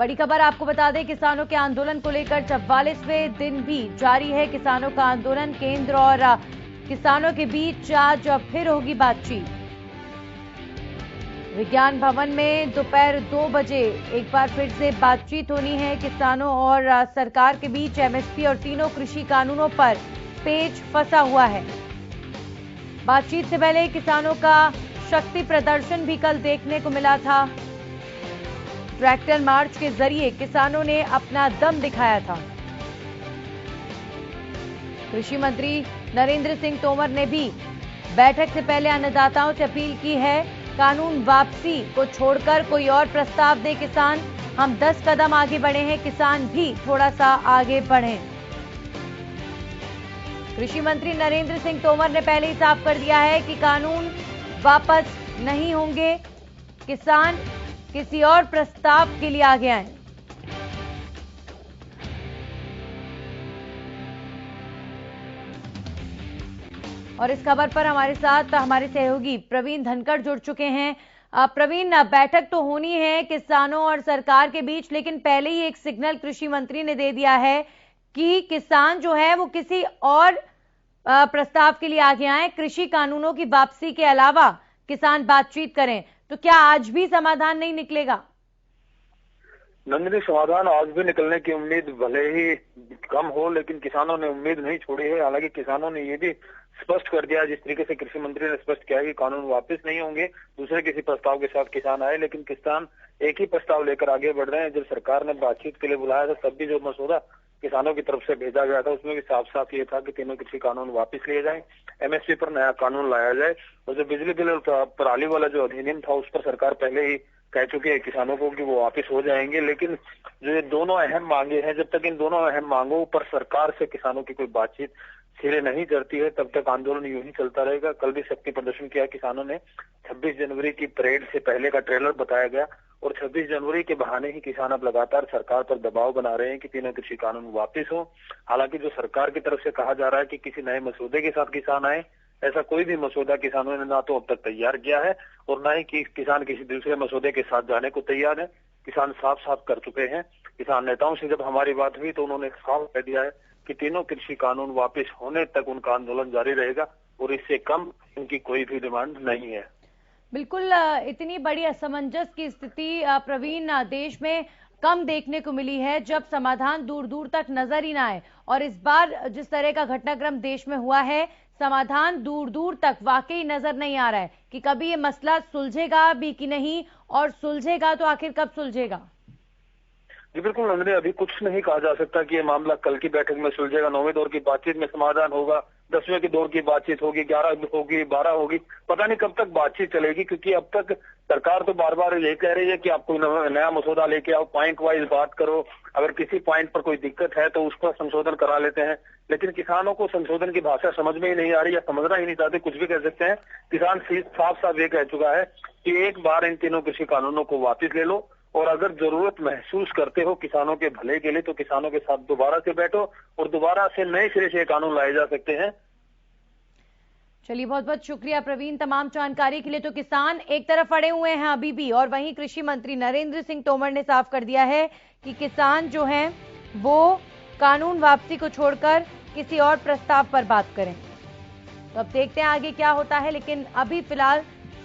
बड़ी खबर आपको बता दें, किसानों के आंदोलन को लेकर 44वें दिन भी जारी है किसानों का आंदोलन। केंद्र और किसानों के बीच आज फिर होगी बातचीत। विज्ञान भवन में दोपहर 2 बजे एक बार फिर से बातचीत होनी है किसानों और सरकार के बीच। एमएसपी और तीनों कृषि कानूनों पर पेच फंसा हुआ है। बातचीत से पहले किसानों का शक्ति प्रदर्शन भी कल देखने को मिला था। ट्रैक्टर मार्च के जरिए किसानों ने अपना दम दिखाया था। कृषि मंत्री नरेंद्र सिंह तोमर ने भी बैठक से पहले अन्नदाताओं से अपील की है, कानून वापसी को छोड़कर कोई और प्रस्ताव दे किसान। हम 10 कदम आगे बढ़े हैं, किसान भी थोड़ा सा आगे बढ़ें। कृषि मंत्री नरेंद्र सिंह तोमर ने पहले ही साफ कर दिया है कि कानून वापस नहीं होंगे, किसान किसी और प्रस्ताव के लिए आगे आए। और इस खबर पर हमारे साथ हमारे सहयोगी प्रवीण धनखड़ जुड़ चुके हैं। प्रवीण, बैठक तो होनी है किसानों और सरकार के बीच, लेकिन पहले ही एक सिग्नल कृषि मंत्री ने दे दिया है कि किसान जो है वो किसी और प्रस्ताव के लिए आगे आए, कृषि कानूनों की वापसी के अलावा किसान बातचीत करें। तो क्या आज भी समाधान नहीं निकलेगा? नंदिनी, समाधान आज भी निकलने की उम्मीद भले ही कम हो, लेकिन किसानों ने उम्मीद नहीं छोड़ी है। हालांकि किसानों ने ये भी स्पष्ट कर दिया, जिस तरीके से कृषि मंत्री ने स्पष्ट किया कि कानून वापस नहीं होंगे, दूसरे किसी प्रस्ताव के साथ किसान आए। लेकिन किसान एक ही प्रस्ताव लेकर आगे बढ़ रहे हैं। जब सरकार ने बातचीत के लिए बुलाया था तब भी जो मसौदा किसानों की तरफ से भेजा गया था उसमें भी साफ साफ ये था कि तीनों कृषि कानून वापस लिए जाएं, एमएसपी पर नया कानून लाया जाए, और जो बिजली बिल और पराली वाला जो अधिनियम था उस पर सरकार पहले ही कह चुकी है किसानों को कि वो वापस हो जाएंगे। लेकिन जो ये दोनों अहम मांगे हैं, जब तक इन दोनों अहम मांगों पर सरकार से किसानों की कोई बातचीत सिरे नहीं चढ़ती है तब तक आंदोलन यूं ही चलता रहेगा। कल भी शक्ति प्रदर्शन किया किसानों ने। 26 जनवरी की परेड से पहले का ट्रेलर बताया गया, और 26 जनवरी के बहाने ही किसान अब लगातार सरकार पर दबाव बना रहे हैं कि तीनों कृषि कानून वापस हो। हालांकि जो सरकार की तरफ से कहा जा रहा है कि किसी नए मसौदे के साथ किसान आए, ऐसा कोई भी मसौदा किसानों ने ना तो अब तक तैयार किया है और ना ही कि किसान किसी दूसरे मसौदे के साथ जाने को तैयार है। किसान साफ साफ कर चुके हैं। किसान नेताओं से जब हमारी बात हुई तो उन्होंने साफ कह दिया है कि तीनों कृषि कानून वापस होने तक उनका आंदोलन जारी रहेगा और इससे कम उनकी कोई भी डिमांड नहीं है। बिल्कुल, इतनी बड़ी असमंजस की स्थिति प्रवीण देश में कम देखने को मिली है, जब समाधान दूर दूर तक नजर ही ना आए। और इस बार जिस तरह का घटनाक्रम देश में हुआ है, समाधान दूर दूर तक वाकई नजर नहीं आ रहा है कि कभी ये मसला सुलझेगा भी कि नहीं, और सुलझेगा तो आखिर कब सुलझेगा। जी बिल्कुल नंदनी, अभी कुछ नहीं कहा जा सकता कि ये मामला कल की बैठक में सुलझेगा, 9वें दौर की बातचीत में समाधान होगा, 10वें के दौर की बातचीत होगी, 11 होगी, 12 होगी, पता नहीं कब तक बातचीत चलेगी। क्योंकि अब तक सरकार तो बार बार ये कह रही है कि आप कोई नया मसौदा लेके आओ, पॉइंट वाइज बात करो, अगर किसी पॉइंट पर कोई दिक्कत है तो उसका संशोधन करा लेते हैं। लेकिन किसानों को संशोधन की भाषा समझ में ही नहीं आ रही या समझना ही नहीं चाहते, कुछ भी कह सकते हैं। किसान साफ साफ ये कह चुका है कि एक बार इन तीनों कृषि कानूनों को वापस ले लो, और अगर जरूरत महसूस करते हो किसानों के भले के लिए तो किसानों के साथ दोबारा से बैठो और दोबारा से नए सिरे से कानून लाए जा सकते हैं। चलिए, बहुत बहुत शुक्रिया प्रवीण तमाम जानकारी के लिए। तो किसान एक तरफ अड़े हुए हैं अभी भी, और वहीं कृषि मंत्री नरेंद्र सिंह तोमर ने साफ कर दिया है कि किसान जो हैं वो कानून वापसी को छोड़कर किसी और प्रस्ताव पर बात करें। तो अब देखते हैं आगे क्या होता है, लेकिन अभी फिलहाल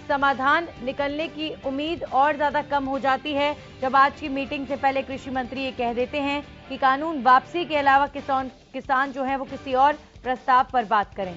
समाधान निकलने की उम्मीद और ज्यादा कम हो जाती है जब आज की मीटिंग से पहले कृषि मंत्री ये कह देते हैं कि कानून वापसी के अलावा किसान जो है वो किसी और प्रस्ताव पर बात करें।